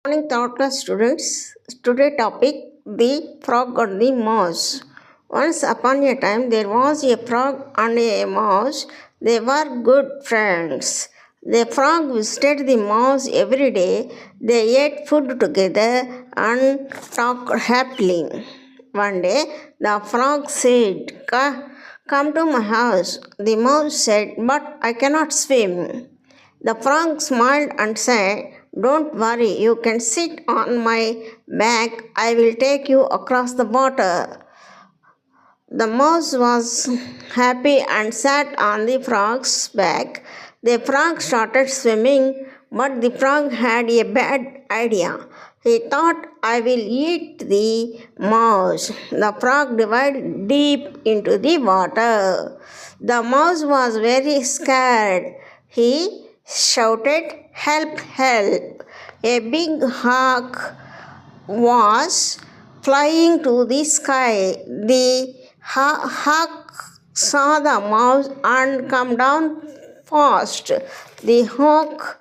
Morning third class students. Today topic the frog and the mouse. Once upon a time there was a frog and a mouse. They were good friends. The frog visited the mouse every day. They ate food together and talked happily. One day the frog said, Come to my house. The mouse said, But I cannot swim. The frog smiled and said, Don't worry, you can sit on my back. I will take you across the water. The mouse was happy and sat on the frog's back. The frog started swimming, but the frog had a bad idea. He thought, I will eat the mouse. The frog dived deep into the water. The mouse was very scared. He shouted, Help, help! A big hawk was flying to the sky. The hawk saw the mouse and came down fast. The hawk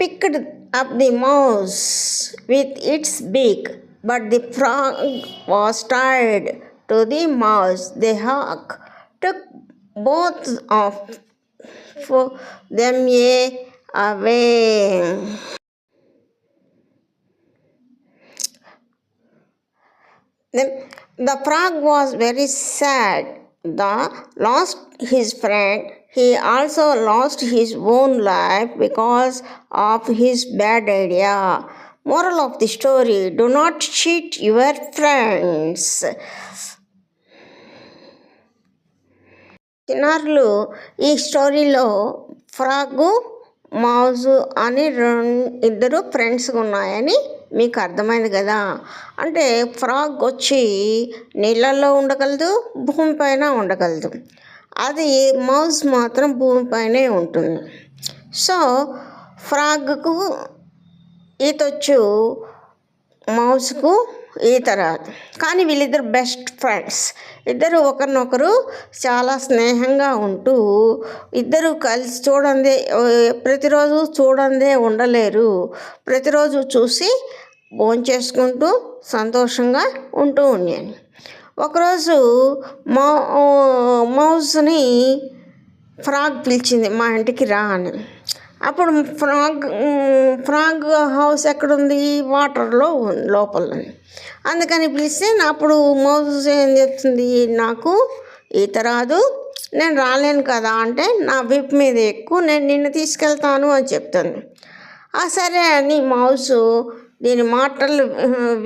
picked up the mouse with its beak, but the frog was tied to the mouse. The hawk took both of them away. The frog was very sad. The lost his friend. He also lost his own life because of his bad idea. Moral of the story: do not cheat your friends. చిన్నారులు ఈ స్టోరీలో frog మౌజ్ అని ఇద్దరు ఫ్రెండ్స్గా ఉన్నాయని మీకు అర్థమైంది కదా. అంటే ఫ్రాగ్ వచ్చి నీళ్ళల్లో ఉండగలదు, భూమిపైన ఉండగలదు. అది మౌజ్ మాత్రం భూమిపైనే ఉంటుంది. సో ఫ్రాగ్కు ఈతొచ్చు, మౌజ్కు ఈత రాదు. కానీ వీళ్ళిద్దరు బెస్ట్ ఫ్రెండ్స్. ఇద్దరు ఒకరినొకరు చాలా స్నేహంగా ఉంటూ ఇద్దరు కలిసి ప్రతిరోజు చూడందే ఉండలేరు. ప్రతిరోజు చూసి భోంచేసుకుంటూ సంతోషంగా ఉంటూ ఉండేది. ఒకరోజు మౌజ్ని ఫ్రాగ్ పిలిచింది, మా ఇంటికి రా అని. అప్పుడు ఫ్రాగ్ హౌస్ ఎక్కడుంది? వాటర్లో లోపల. అందుకని పిలిస్తే అప్పుడు మౌజ్ ఏం చెప్తుంది, నాకు ఈత రాదు, నేను రాలేను కదా అంటే, నా విప్ మీద ఎక్కువ, నేను నిన్ను తీసుకెళ్తాను అని చెప్తాను. సరే అని మౌజ్ దీని మాటలు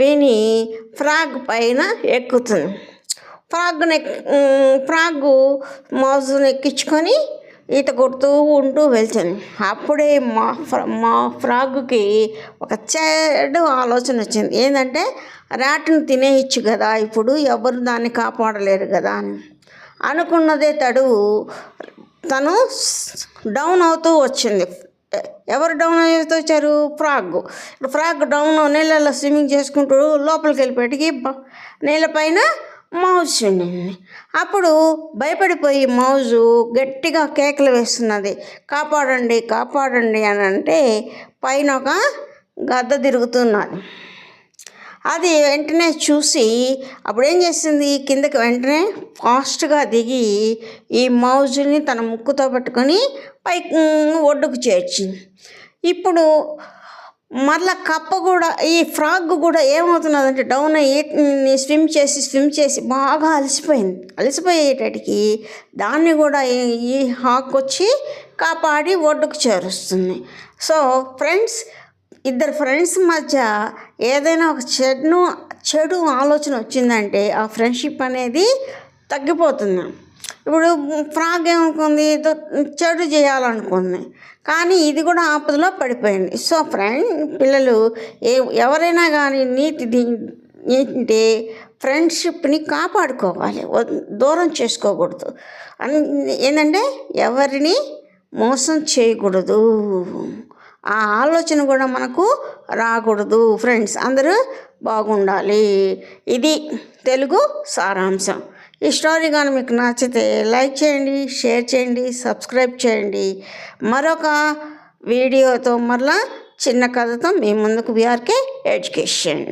విని ఫ్రాగ్ పైన ఎక్కుతుంది. ఫ్రాగ్ మౌజ్ని ఎక్కించుకొని ఈత కొడుతూ ఉంటూ వెళ్తుంది. అప్పుడే మా ఫ్రాగ్కి ఒక చెడు ఆలోచన వచ్చింది. ఏంటంటే ర్యాట్ని తినేయచ్చు కదా, ఇప్పుడు ఎవరు దాన్ని కాపాడలేరు కదా అని అనుకున్నదే తను డౌన్ అవుతూ వచ్చింది. ఎవరు డౌన్ అవుతూ వచ్చారు? ఫ్రాగ్ డౌన్ నీళ్ళల్లో స్విమ్మింగ్ చేసుకుంటూ లోపలికి వెళ్ళిపెట్టి నీళ్ళపైన మౌజ్ ఉండింది. అప్పుడు భయపడిపోయి మౌజు గట్టిగా కేకలు వేస్తున్నది, కాపాడండి కాపాడండి అని. అంటే పైన ఒక గద్ద తిరుగుతున్నది. అది వెంటనే చూసి అప్పుడు ఏం చేసింది, కిందకి వెంటనే ఫాస్ట్గా దిగి ఈ మౌజుని తన ముక్కుతో పట్టుకొని పైకి ఒడ్డుకు చేర్చింది. ఇప్పుడు మరలా కప్ప కూడా, ఈ ఫ్రాగ్ కూడా ఏమవుతున్నదంటే డౌన్ అయ్యి స్విమ్ చేసి బాగా అలసిపోయేటటికి దాన్ని కూడా ఈ హాక్ వచ్చి కాపాడి ఒడ్డుకు చేరుస్తుంది. సో ఫ్రెండ్స్, ఇద్దరు ఫ్రెండ్స్ మధ్య ఏదైనా ఒక చెడు ఆలోచన వచ్చిందంటే ఆ ఫ్రెండ్షిప్ అనేది తగ్గిపోతుంది. ఇప్పుడు ఫ్రాగ్ ఏమనుకుంది, చెడు చేయాలనుకుంది, కానీ ఇది కూడా ఆపదలో పడిపోయింది. సో పిల్లలు ఎవరైనా కానీ నీతి ఫ్రెండ్షిప్ని కాపాడుకోవాలి, దూరం చేసుకోకూడదు. ఏంటంటే ఎవరిని మోసం చేయకూడదు, ఆ ఆలోచన కూడా మనకు రాకూడదు. ఫ్రెండ్స్ అందరూ బాగుండాలి. ఇది తెలుగు సారాంశం. ఈ స్టోరీ కానీ మీకు నచ్చితే లైక్ చేయండి, షేర్ చేయండి, సబ్స్క్రైబ్ చేయండి. మరొక వీడియోతో మరలా చిన్న కథతో మీ ముందుకు వీఆర్కే ఎడ్యుకేషన్.